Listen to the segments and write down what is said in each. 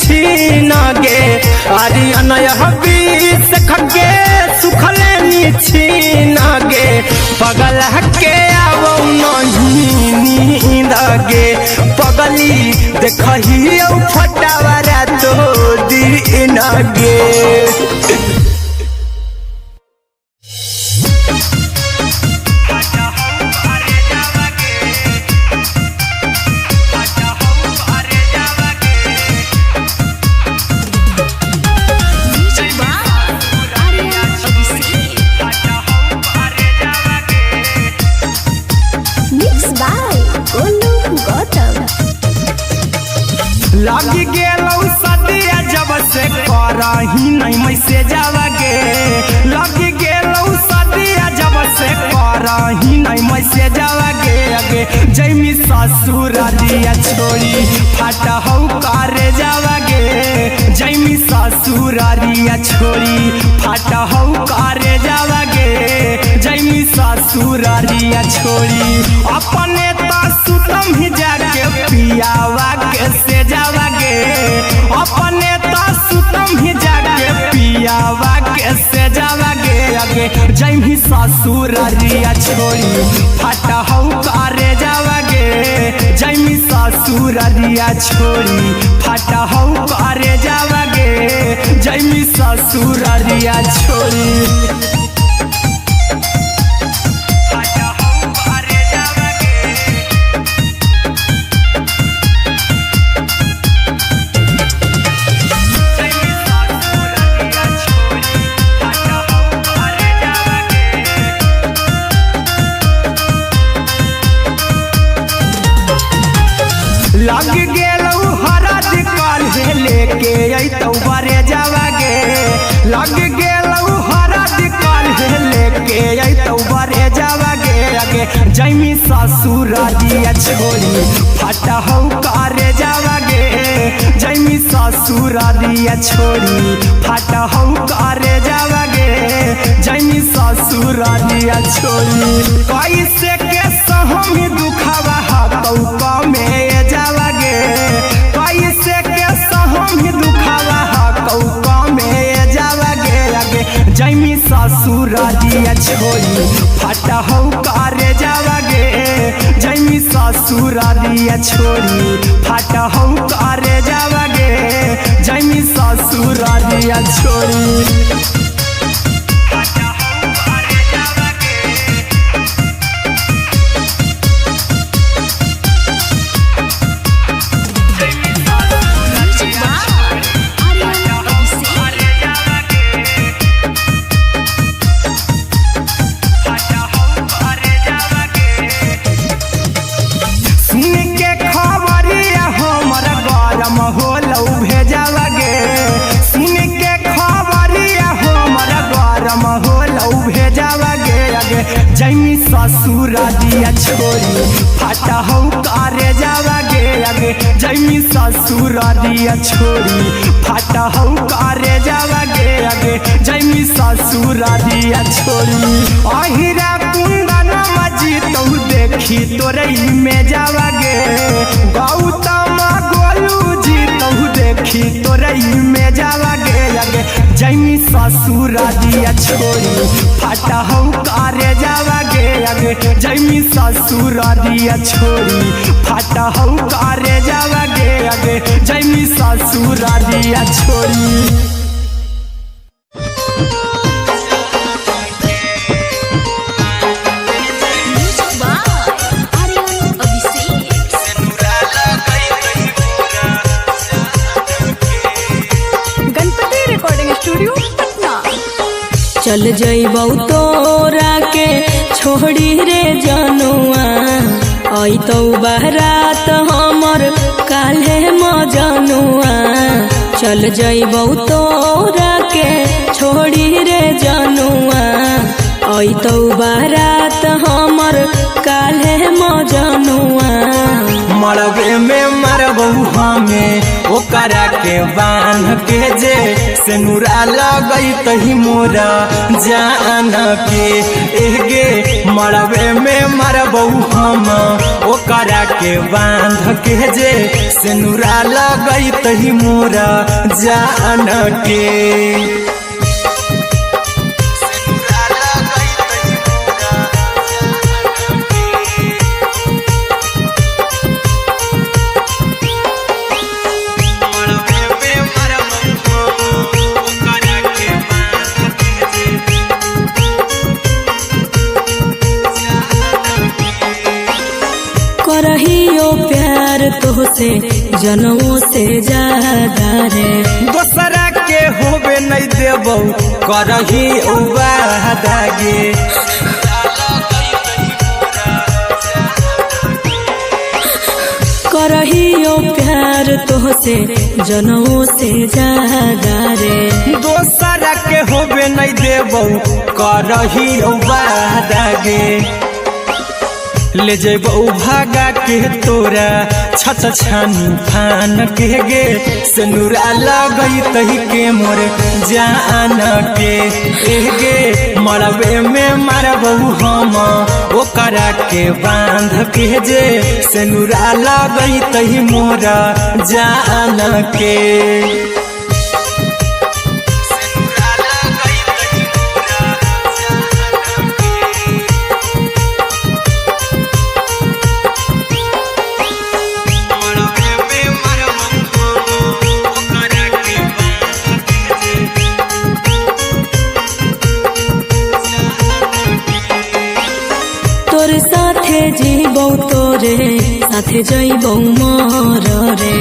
छीनगे आर्यन हबीस खगे सुखले छीनगे पगल के आवो नहीं नींदगे पगली देखही फटावरा तो दीनगे। लगी गेलौ सदिया जब से करही नहीं मैसेज आवागे लगी गेलौ सदिया जब से करही नहीं मैसेज आवागे आगे जैमी ससुरालिया छोड़ी फाटा हौ करे जावागे जैमी ससुरालिया छोड़ी फाटा हौ करे जावागे जैमी ससुरालिया छोड़ी अपने तो सुतम ही जाके पियावा के से जावागे अपने तो सुतम ही जाके पियावा के से जावागे आगे जैमी ससुरालिया छोड़ी फाटा हौ करे जावागे जैमी ससुरालिया छोड़ी फाटा हौ करे जावागे जैमी ससुरालिया छोड़ी। लग गेलौ हरद काल्हे लेके अइतौ बरे जावागे लग गेलौ हरद काल्हे लेके अइतौ बरे जावागे आगे जैमी ससुरालिया छोड़ी फाटा हौ करे जावागे जैमी ससुरालिया छोड़ी फाटा हौ करे जावागे जैमी ससुरालिया छोड़ी कैसे के सहम दुखावा हकौ में जावागे कैसे के सहम दुखावा हकौ में जावागे आगे जैमी ससुरालिया छोड़ी फाटा हौ करे जावागे जैमी ससुरालिया छोड़ी फाटा हौ करे जावागे जैमी ससुरालिया छोड़ी। होलौ भेजावागे सुन के खबरिया हमरा गरम होलौ भेजावागे आगे जैमी ससुरालिया छोड़ी फाटा हौ करे जावागे आगे जैमी ससुरालिया छोड़ी फाटा हौ करे जावागे आगे जैमी ससुरालिया छोड़ी अहिरा कुंदन मजी तौ देखी तोरई में जावागे गौतम गोलू जी तौ देखी तोरई में जावागे आगे जैमी ससुरालिया छोड़ी फाटा हौ करे जावागे आगे जैमी ससुरालिया छोड़ी फाटा हौ करे जावागे आगे जैमी ससुरालिया छोड़ी। चल जइबौ तोरा के छोड़ी रे जनुआ अइतौ बारात हमर काल्हे मजनुआ चल जइबौ तोरा के छोड़ी रे जनुआ अइतौ बारात हमर काल्हे मजनुआ मड़बे में मरबू हमें ओकरा के बांध के जे से नूरा लगई तही मोरा जान के एगे मड़बे में मरबू हम ओकरा के बांध के जे से नूरा लगई तही मोरा जान के करहियो प्यार तोहसे जनमों से ज्यादा रे दोसरा के होबे नहीं देबो करही वादा गे करहियो प्यार तोहसे जनमों से ज्यादा रे दोसरा के होबे नहीं देबो करही वादा गे ले जेबो भागा के तोरा छत छानी फान के गे से नूरा लगई तही के मोर जान के एगे मड़बे में मरबू हम ओकरा के बांध के जे से नूरा लगई तही मोरा जान के तोरे साथे जीबौ तोरे साथे जइबौ मर रे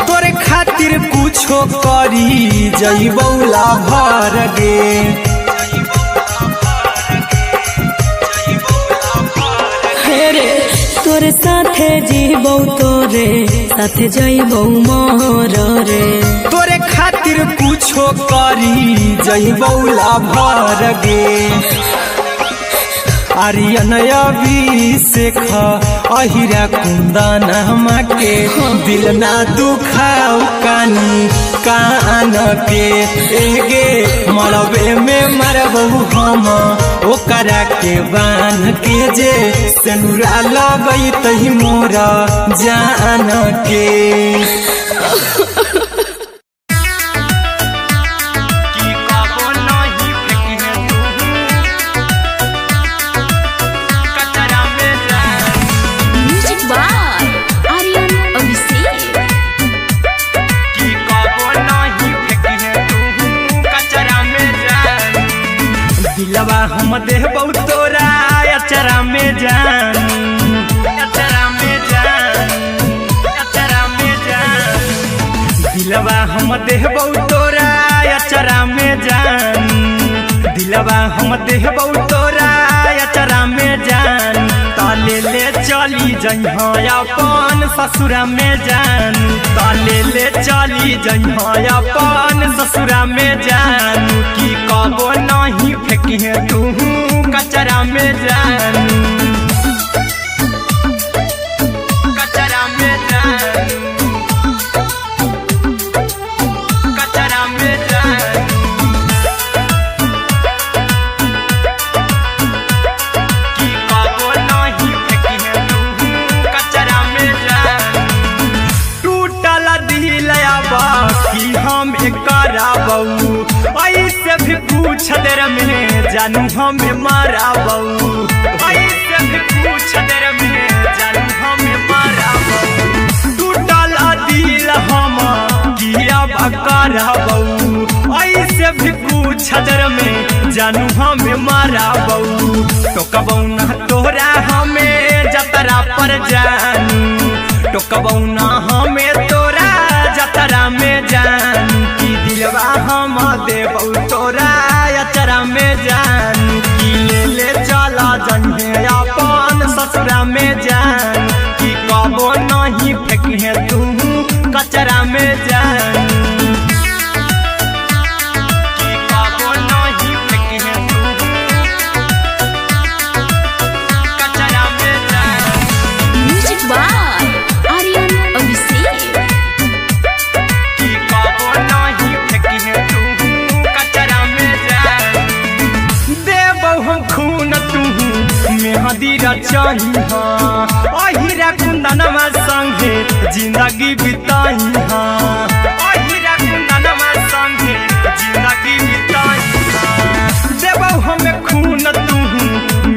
तोरे खातिर कुछो करी जइबौ लाभर गे रे तोरे साथे जीबौ तोरे साथे जइबौ मर रे तोरे खातिर कुछो करी जइबौ लाभर गे आर्यन अभिषेक अहिरा कुंदन के दिल ना दुखाऊ कानी कान के एगे मड़बे में मरबू हम ओकरा के बांध के जे से नूरा लगई तही मोरा जान के दिलवा हम देबौ तोरा अचरा में जान अचरा में जान अचरा में जान दिलवा हम देबौ तोरा अचरा में जान दिलवा हम देबौ तोरा अचरा में जान ताले ले चली जइहा अपन ससुरा में जान ताले ले चली जइहा अपन ससुरा में जान की कबो नहीं फेंके तू कचरा में जान कचरा में जान कचरा में जान की कबो नहीं फेंके तू कचरा में जान टूटल दिल बाकी हम कराबू ऐसे भी पूछ देर में जानू हमें माराबू ऐसे भी पूछ देर में जानू हमें माराबू टूटल दिल हम किया कराबू ऐसे भी पूछ देर में जानू हमें माराबू टोकबौ ना तोरा हमें जतरा पर जानू टोकबौ ना हमें तोरा जतरा में जान की दिलवा हम देबौ तोरा अचरा में जान की ले चला जन्हे अपन ससुरा में जान की कबो नहीं फेंके तू कचरा में जान की कबो नहीं फेंके तू कचरा में जान म्यूजिक बाय आर्यन जिंदगी बिताई हाँ ओ हीरा कुंदनमा संगे जिंदगी बिताई हाँ देबौ हमें खून तू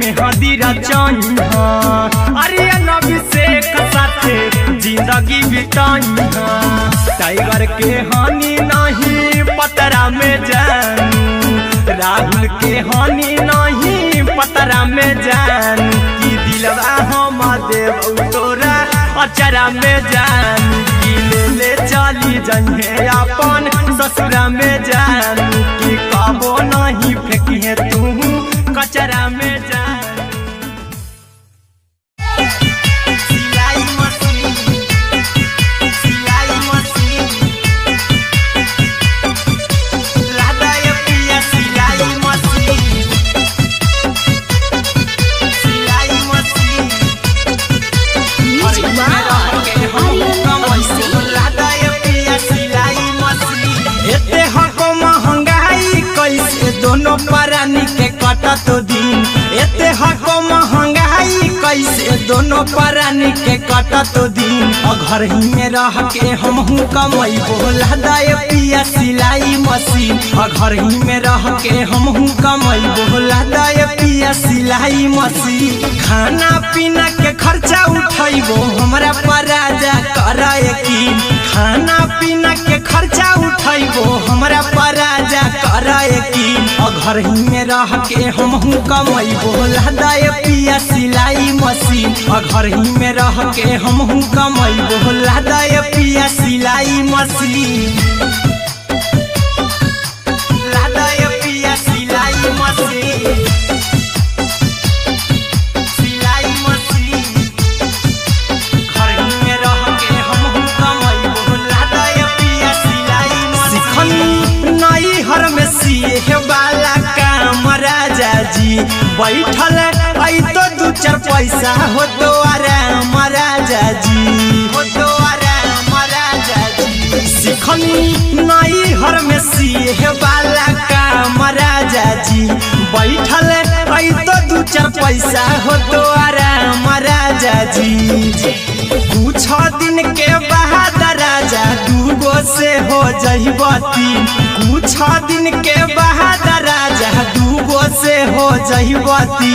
मेहदी रचाई हाँ अरे नबी शेख साथे जिंदगी बिताई हाँ टाइगर के हानि नहीं पतरा में जानू राहुल के हानि नहीं पतरा में जानू की दिलवा हम देव तोरा अचरा में जानू की ले चली जइहे अपन ससुरा में जानू की कबो नहीं फेंकिए तू कचरा में जानू दोनों परानी के कटत दिन एते हको महंगाई कैसे दोनों परानी के कटत दिन घर ही में रह के हमहू कमाई बोला दाय पिया सिलाई मशीन घर ही में रह के हमहू कमाई बोला दाय पिया सिलाई मशीन खाना पीना के खर्चा उठाइबो हमरा पराजा कराए की खाना पीना के खर्चा उठाइबो हमरा पराजा कराए की घर ही में रह के हमहू कमाई बोला दाय पिया सिलाई मशीन घर ही में रह के हमहू कमाई बोला दाय पिया सिलाई मशीन लादाय पिया सिलाई मशीन सिलाई मशीन घर ही में रह के हमहू कमाई बोला दाय पिया सिलाई मशीन नई हर में सीहे वाला काम राजा जी बैठल आई तो दू चार पैसा हो तो आराम राजा जी हो तो आराम राजा जी सिखनी नई हर में सीहे वाला काम राजा जी बैठल आई तो दू चार पैसा हो तो आराम राजा जी कुछ दिन के बाद राजा दूगो से हो जहिबती कुछ दिन के बाद राजा दूगो से हो जहिबती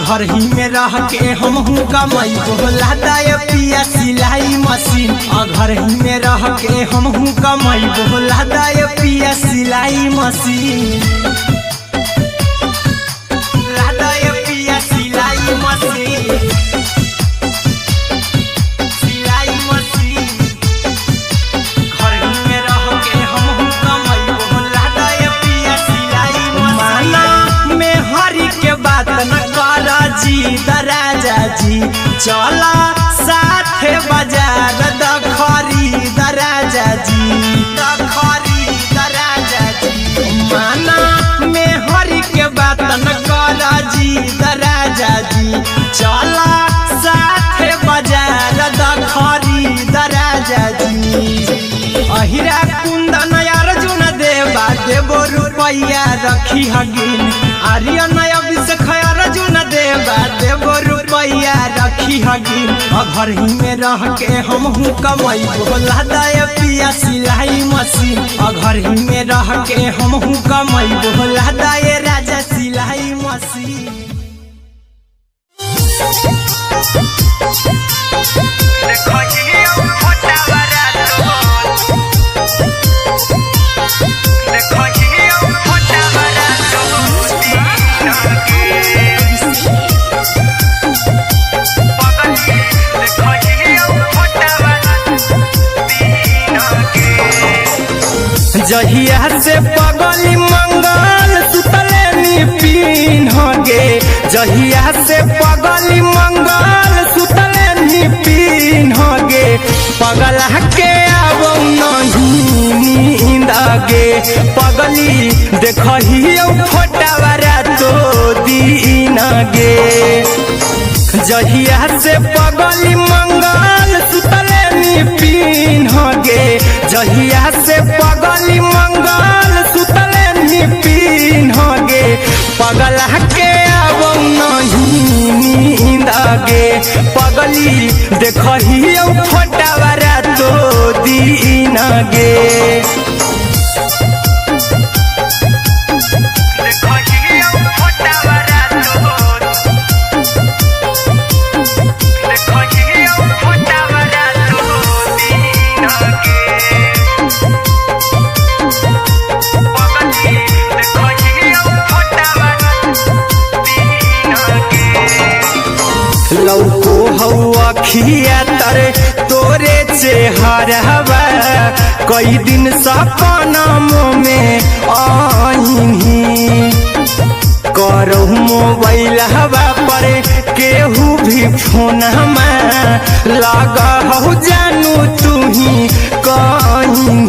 घर ही में रह के हमहू कमाई बोला दाय पिया सिलाई मशीन घर ही में रह के हमहू कमाई बोला दाय पिया सिलाई मशीन लादाय पिया सिलाई मशीन राजा जी चला साथे बाजार खरीद राजा जी खरीद राजा जी माना में हरी के बात न कर जी राजा जी चला साथे बाजार खरीद राजा जी अहिरा कुंदन अर्जुन देवा देवो रुपया रखी हगिन आर्यन अभिषेक अर्जुन देवा देवो रुपया रखी हगिन घर ही में रह के हमहू कमाई बोला दाय पिया सिलाई मशीन घर ही में रह के हमहू कमाई बोला दाय राजा सिलाई मशीन जहिया से पगली मंगल सुतले निपिन गे जहिया से पगली मंगल सुतले निपिन गे पगला के आवो नहीं नींद गे पगली देखहियो फोटावारा तो दीन गे जहिया से पगली मंगल सुतले निपिन गे जहिया से पगली मंगल सुतले निपिन गे पगला के आवो नहीं नींद गे पगली देखहियो फोटावारा तो दीन गे लौको हवा खिया तर तोरे चेहरवा कई दिन सपनम में आईनी करहु मोबाइल हवा पर केहू भी फोन लगा हो जानू तू ही कहीं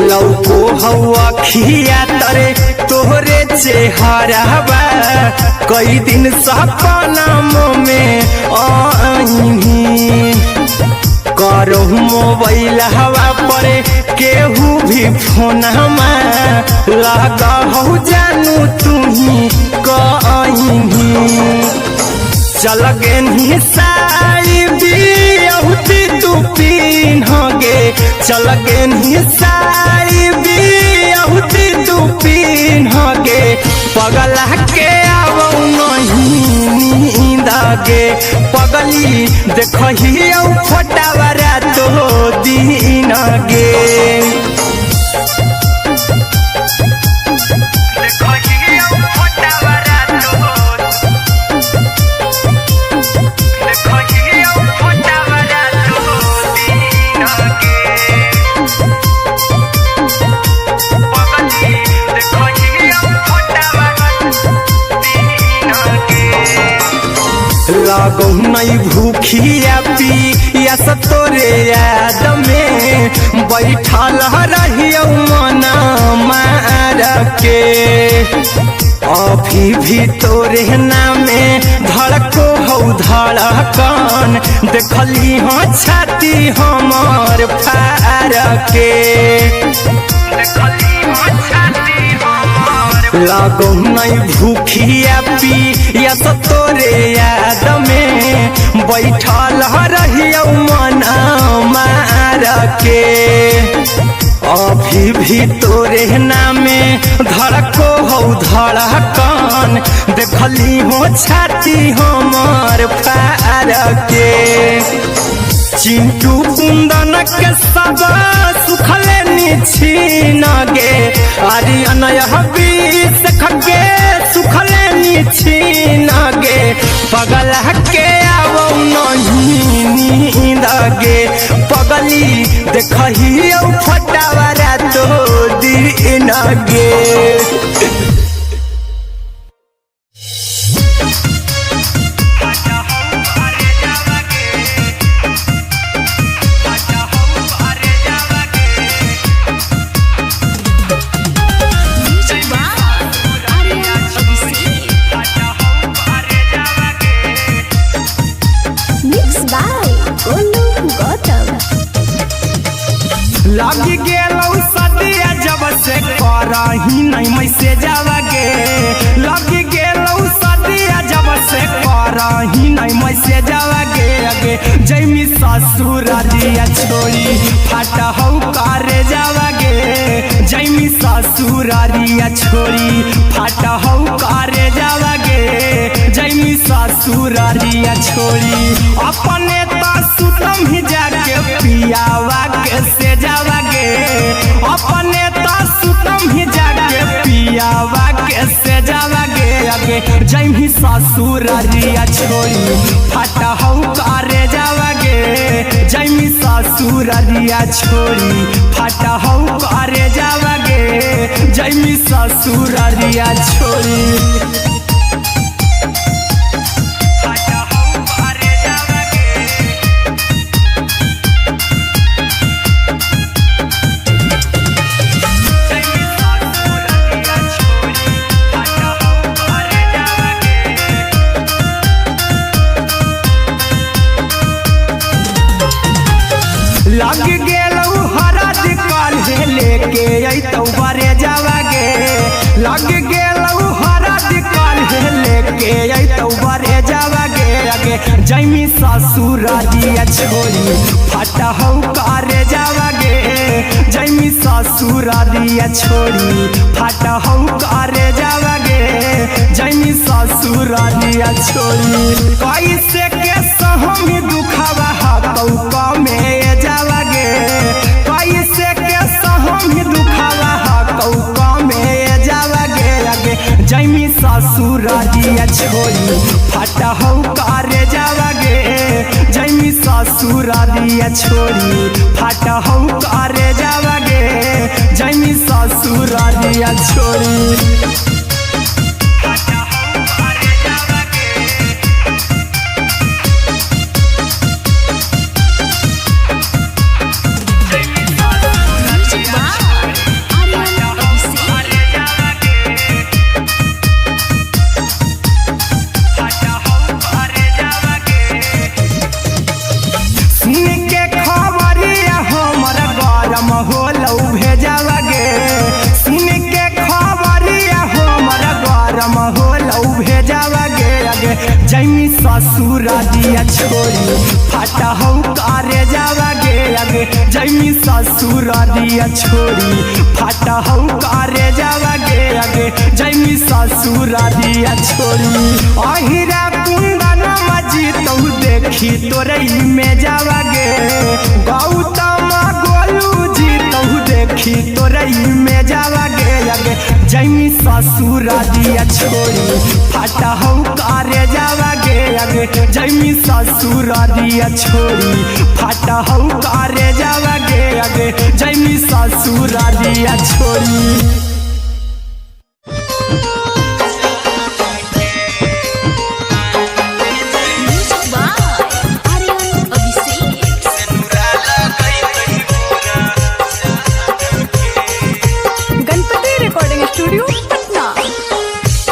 लौको हवा खिया तरे तोहरे चेहरवा कई दिन सपनम में आईनी करहु मोबाइल हवा पर केहू भी फोन लगा हो जानू तू ही कहीं चल गे साड़ी बियहुती तू पिन्हगे चल गे साड़ी बियहुती तू पिन्हगे पगला के आवौ नहीं नींद गे पगली देखही फोटावरा तो दीन गे लागौ नहीं भूखिया पिया तोरे याद में बैठल रहियो मना मार के अभी भी तोरे नामे धड़को हौ धड़कन देखली हाँ छाती हमार फार के लागौ नहीं भूखिया पिया तोरे याद में बैठल रहियो मना मार के अभी भी तोरे नामे धड़को हौ धड़कन देखली हो छाती हमार फार के चिंटू कुंदन के सब सुखले निछीन गे आर्यन बीस खगे सुखले निछीन गे पगला के आवौ नहीं नींद गे पगली देखही फटावरा तो दीन गे लगी गेलौ सदिया जब से करही नहीं मैसेजवा गे लगी गेलौ सदिया जब से करही नहीं मैसेजवा गे अगे जैमी ससुरारिया छोड़ी फाटा हौ करे जावा गे जैमी ससुरारिया छोड़ी फाटा हौ करे जावा गे जैमी ससुरारिया छोड़ी अपने तो सुतम ही जाके पियावा के से जावा गे अपने तो सुतम ही जाके पियावा के से जावा गे अगे जैमी ससुरारिया छोड़ी फाटा हौ करे जावा गे जैमी ससुरारिया छोड़ी फाटा हौ करे जावा गे जैमी ससुरारिया छोड़ी लग गेलौ हरद काल्हे लेके अइतौ बरे जावा गे लग गेलौ हरद जैमी ससुरारिया छोड़ी फटा हौ करे जावागे जैमी ससुरारिया छोड़ी फटा हौ करे जावागे जैमी ससुरारिया छोड़ी कैसे के सहमी दुखावा हकौ में जावागे कैसे के सहमी दुखावा हकौ में जावागे आगे जैमी ससुरारिया छोड़ी फटा हौ करे जावागे जैमी ससुरारिया छोड़ी फटा हौ करे जावागे जैमी ससुरारिया छोड़ी जैमी ससुरारिया छोड़ी फटा हौ करे जावागे आगे जैमी ससुरारिया छोड़ी फटा हौ करे जावागे आगे जैमी ससुरारिया छोड़ी अहिरा कुंदन मजी तौ देखी तोरई में जावागे गौतम गोलू जी तौ देखी तोरई में जावागे आगे जैमी ससुरारिया छोड़ी फटा हौ करे जावागे आगे जैमी ससुरारिया छोड़ी फटा हौ करे जावागे आगे जैमी ससुरारिया छोड़ी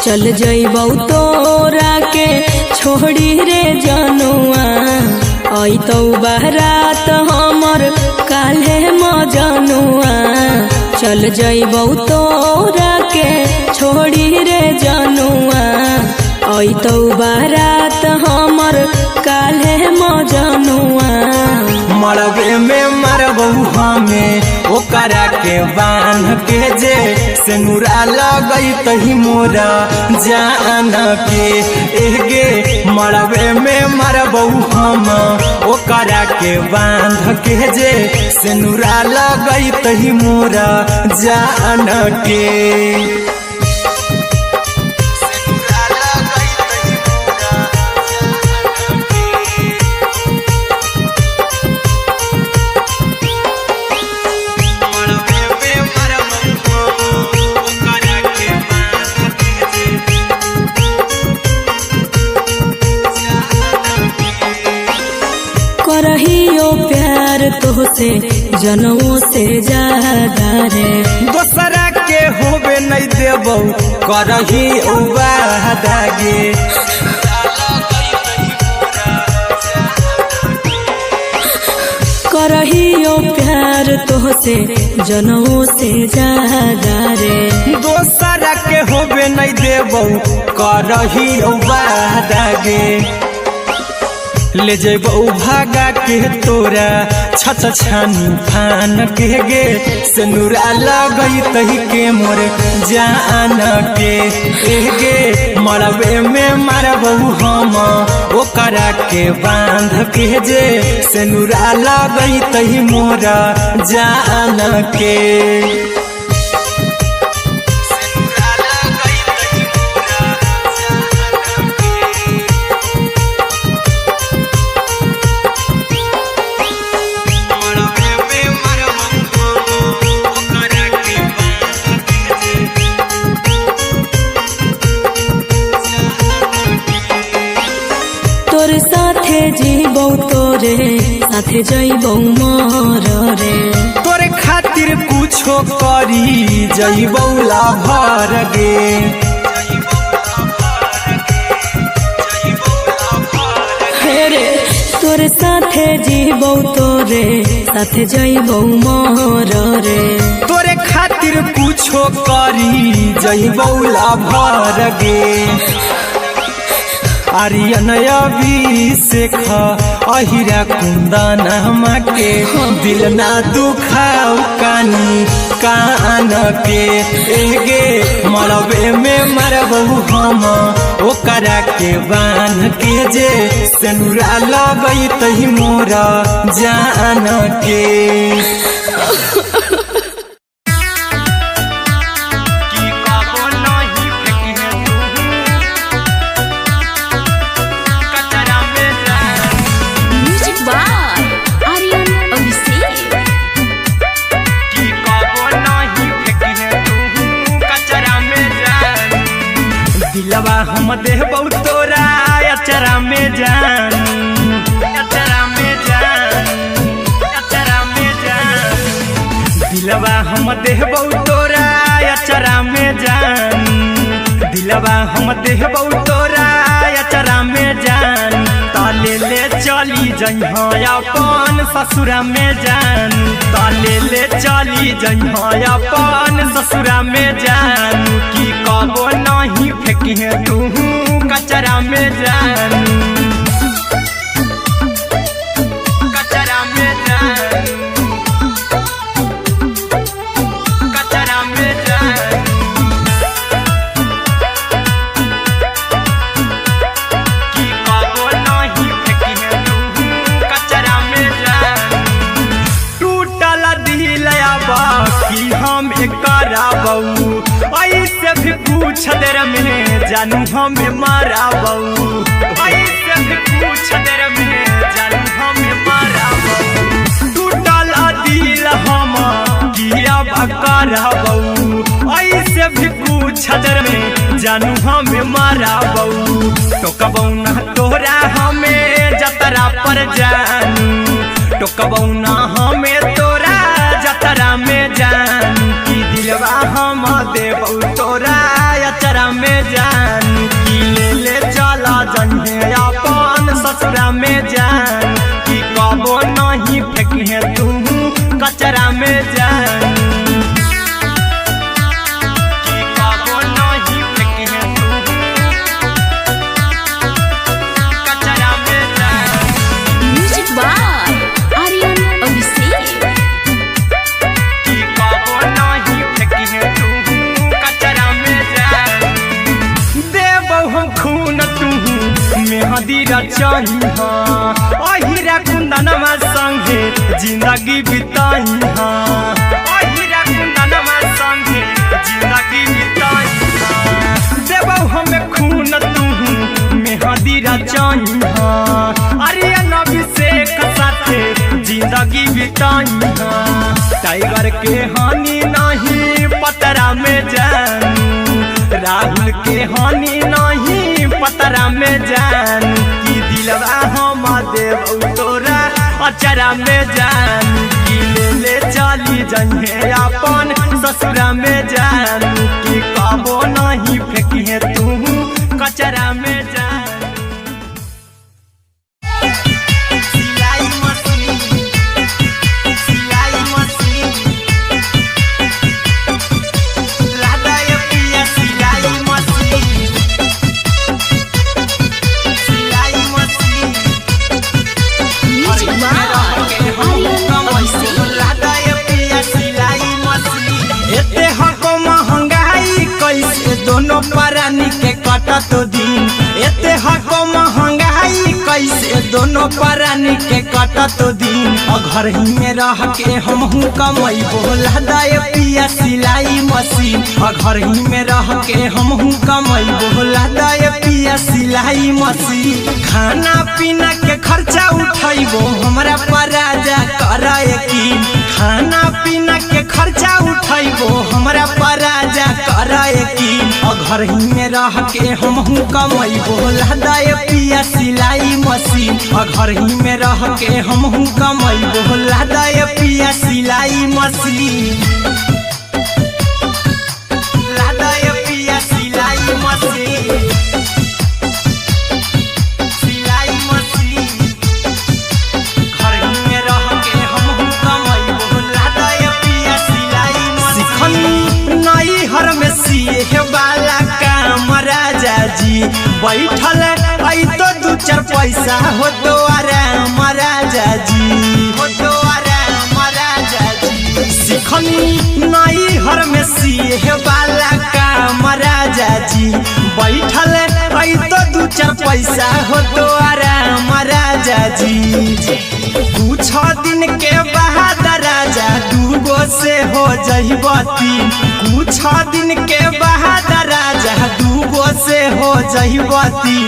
चल जइबौ तोरा के छोड़ी रे जनुआ अइतौ बारात हमर काल्हे मजनुआ चल जइबौ तोरा के छोड़ी रे जनुआ अइतौ बारात हमर काल्हे मजनुआ मरबे में मरबौ हमें ओकरा के बांध के जे सेनुरा लगई तही मोरा जान के एगे मरबे में मरबौ हम ओकरा के बांध के जे सेनुरा लगई तही मोरा जान के करहियो प्यार तोहसे जनों से ज्यादा रे दोसरा के होबे नहीं देबौ करही उबादागे करहियो प्यार तोहसे जनों से ज्यादा रे दोसरा के होबे नहीं देबौ करही उबादागे ले जेबौ भागा के तोरा छत छानी फान के गे सेनुरा लगई तही के मोर जान के गे मरबे में मरबौ हम ओकरा के बांध के जे सेनुरा लगई तही मोरा जान के जीबौ तोरे साथे जइबौ मोर रे तोरे खातिर कुछो करी जइबौ लाभर गे रे तोरे साथे जीबौ तोरे साथे जइबौ मोर रे तोरे खातिर कुछो करी जइबौ लाभर गे आर्यन अभिषेक अहिरा कुंदन के दिल ना दुखाऊ कानी कान के एगे मरबे में मरबू हम ओकरा के बान के जे सेनुरा लगई तही मोरा जान के दिलवा हम देबौ तोरा अचरा में जान अचरा में जान अचरा में जान दिलवा हम देबौ तोरा अचरा में जान दिलवा हम देबौ तोरा अचरा में जान ताले ले चली जइहा अपन ससुरा में जान ताले ले चली जइहा अपन ससुरा में जान की कबो नहीं फेंकी तू कचरा में जान कचरा में जान कचरा में जान की कबो नहीं फेंकी तू कचरा में जान टूटल दिल बाकी हम कराबू ऐसे भी पूछ देर में जानू हमें माराबू ऐसे भी पूछ देर में जानू हमें माराबू टूटल दिल हम किया कराबू ऐसे भी पूछ देर में जानू हमें माराबू टोकबौ ना तोरा हमें जतरा पर जानू टोकबौ ना हमें तोरा जतरा में जान की दिलवा हम देबौ तोरा अचरा में जान की ले चला जन्हे अपन ससुरा में जान की कबो नहीं फेंके तू कचरा में जान की कबो नहीं फेंके तू कचरा में जान म्यूजिक बाय आर्यन अभिषेक की कबो नहीं फेंके तू कचरा में जान देबौ हम खून तू मेहदी रचही अहिरा कुंदनमा संगे जिंदगी बिताई अहिरा कुंदनमा संगे जिंदगी बिताई देबौ हमें खून तू मेहदी रचही आर्यन अभिषेक साथे जिंदगी बिताई टाइगर के हानि नहीं पतरा में जानू राहुल के हानि नहीं पतरा में जान की दिलवा हम देबौ तोरा अचरा में जान की ले चली जइहे अपन ससुरा में जान की कबो नहीं फेंकी तू कचरा में जान दोनों परानी के कटत दिन एते हको महंगाई कैसे दोनों परानी के कटत दिन घर ही में रह के हमहू कमाई बोला दाए पिया सिलाई मशीन घर ही में रह के हमहू कमाई बोला दाए पिया सिलाई मशीन खाना पीना के खर्चा उठाइबो हमरा पराजा कराए की खाना पीना के खर्चा उठाइबो हमरा पराजा कराए की घर ही में रह के हमहू कमाई बोला दाए पिया सिलाई मशीन घर ही में रह के हमहू कमाई बोला दाए पिया सिलाई मशीन लादाए पिया सिलाई मशीन सिलाई मशीन घर ही में रह के हमहू कमाई बोला दाए पिया सिलाई मशीन नई हर में सिए वाला काम राजा जी बैठल आई तो दू चार पैसा हो तो आराम राजा जी, हो तो आराम राजा जी। सिखनी नई हर में सीहे वाला काम राजा जी, बैठल आई तो दू चार पैसा हो तो आराम राजा जी। कुछ दिन के बाद राजा दूगो से हो जहिबती, कुछ दिन के बाद राजा दूगो से हो जहिबती।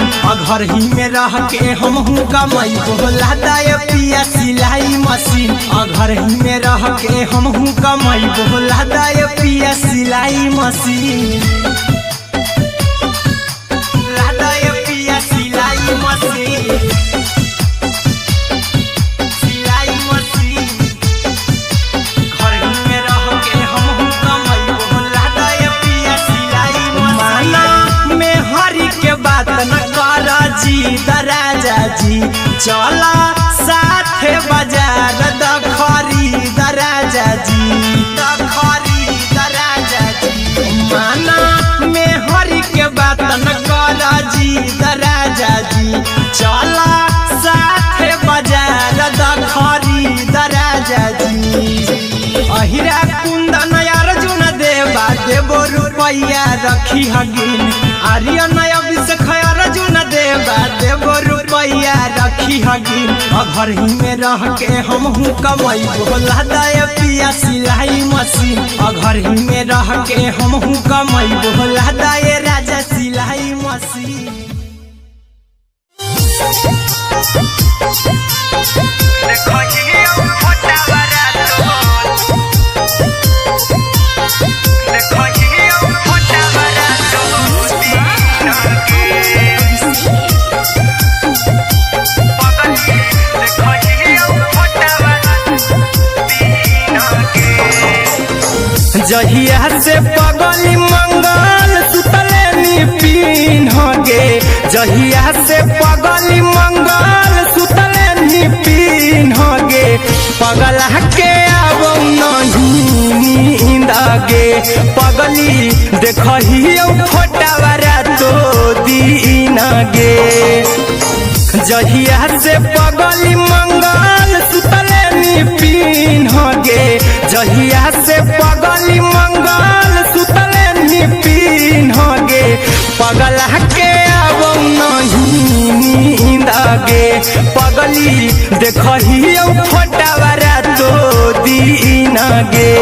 घर ही में रह के हमहू कमाई बोला दाय पिया सिलाई मशीन, घर ही में रह के हमहू कमाई बोला दाय पिया सिलाई मशीन, लादाय पिया सिलाई मशीन, सिलाई मशीन। घर ही में रह के हमहू कमाई बोला दाय पिया सिलाई मशीन। माना में हरी के बात न कर जी दराजा जी, चला साथे बाजार द खरीद राजा जी, द खरीद राजा जी। माना में हरी के बात न कर जी दराजा जी, चला साथे बाजार द खरीद राजा जी। अहिरा कुंदन अर्जुन देवा देवो रुपया रखी हगिन, आर्यन अभिषेक अर्जुन देवा देवो रुपया रखी हगिन। घर ही में रह के हमहू कमाई बोला दाय पिया सिलाई मशीन, घर ही में रह के हमहू कमाई बोला दाय राजा सिलाई मशीन। जहिया से पगली मंगल सुतले निपिन गे, जहिया से पगली मंगल सुतले निपिन गे। पगला के अब नहीं नींद गे, पगली देखही फोटावारा तो दीन गे। जहिया से पगली मंगल सुतले निपिन गे, जहिया से पगली मंगल सुतले निपिन गे। पगला के अब नहीं नींद गे, पगली देखही फोटावारा तो दीन गे।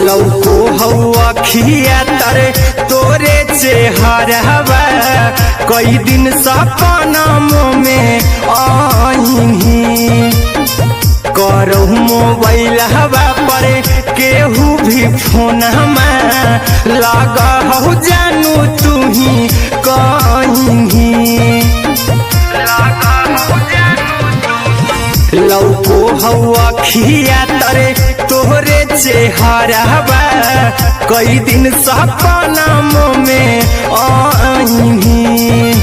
लौको हवा खिया तरे तोरे चेहरवा, कई दिन सपनों में आईनी। करहु मोबाइल हवा पर केहू भी फोन लगा हो जानू तू ही कहीं। लौको हवा खिया तरे तोहरे चेहरवा, कई दिन सपनों में आईनी।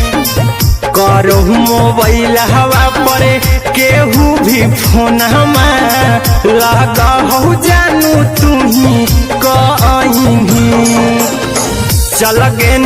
करहु मोबाइल हवा पर केहू भी फोन लगा हो जानू तू ही कहीं। चल गे